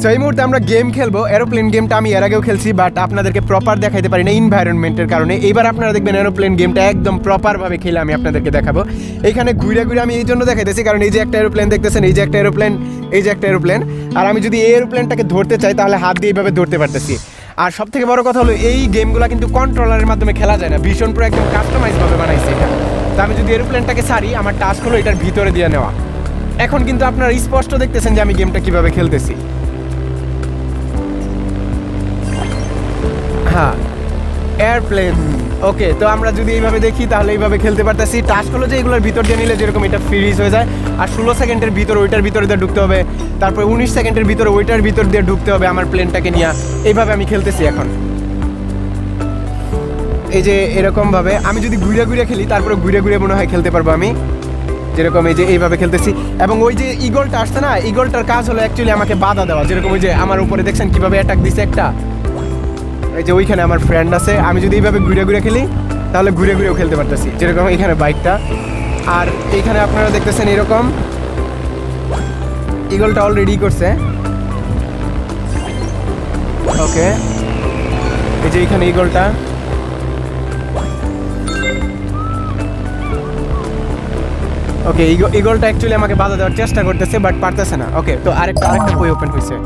So এই মুহূর্তে আমরা গেম খেলবো। এরোপ্লেন গেমটা আমি এর আগেও খেলছি, বাট আপনাদেরকে প্রপার দেখাইতে পারি না এনভায়রনমেন্টের কারণে। এইবার আপনারা দেখবেন এরোপ্লেন গেমটা একদম প্রপারভাবে খেলে আমি আপনাদেরকে দেখাবো। এখানে ঘুরে ঘুরে আমি এই জন্য দেখাইতেছি কারণ এই যে একটা এরোপ্লেন দেখতেছেন, এই যে একটা এরোপ্লেন, এই যে একটা এরোপ্লেন, আর আমি যদি এই এরোপ্লেনটাকে ধরতে চাই তাহলে হাত দিয়ে এইভাবে ধরতে পারতেছি। আর সব থেকে বড় কথা হলো এই গেমগুলো কিন্তু কন্ট্রোলারের মাধ্যমে খেলা যায় না, ভীষণ পুরো একদম কাস্টমাইজভাবে বানাইছে এটা। তো আমি যদি এরোপ্লেনটাকে ছাড়ি, আমার টাস্ক হলো এটার ভিতরে দিয়ে নেওয়া। এখন কিন্তু আপনারা স্পষ্ট দেখতেছেন যে আমি গেমটা কিভাবে খেলতেছি। হ্যাঁ, এয়ারপ্লেন। ওকে, তো আমরা যদি এইভাবে দেখি তাহলে এইভাবে খেলতে পারতেছি। টাস্ক হলো যে এগুলোর ভিতর দিয়ে নিলে যেরকম এটা ফ্রিজ হয়ে যায়, আর 16 সেকেন্ডের ভিতর ওইটার ভিতরে দিয়ে ঢুকতে হবে, তারপর 19 সেকেন্ডের ভিতরে ওইটার ভিতর দিয়ে ঢুকতে হবে আমার প্লেনটাকে নিয়ে। এইভাবে আমি খেলতেছি এখন। এই যে এরকমভাবে আমি যদি ঘুরে ঘুরে খেলি, তারপরে ঘুরে ঘুরে মনে হয় খেলতে পারবো আমি, যেরকম এই যে এইভাবে খেলতেছি। এবং ওই যে ইগলটা আসছে না, ইগলটার কাজ হলো অ্যাকচুয়ালি আমাকে বাধা দেওয়া। যেরকম ওই যে আমার উপরে দেখছেন কিভাবে অ্যাটাক দিছে একটা, এই যে ওইখানে আমার ফ্রেন্ড আছে। আমি যদি এইভাবে ঘুরে ঘুরে খেলি তাহলে ঘুরে ঘুরেও খেলতে পারতেছি, যেরকম এইখানে বাইকটা। আর এইখানে আপনারা দেখতেছেন এরকম ইগলটা অলরেডি করছে। ওকে, এই যে এইখানে ইগলটা। ওকে, ইগলটা অ্যাকচুয়ালি আমাকে বাধা দেওয়ার চেষ্টা করতেছে, বাট পারতেছে না। ওকে, তো আরেকটা বই ওপেন হয়েছে।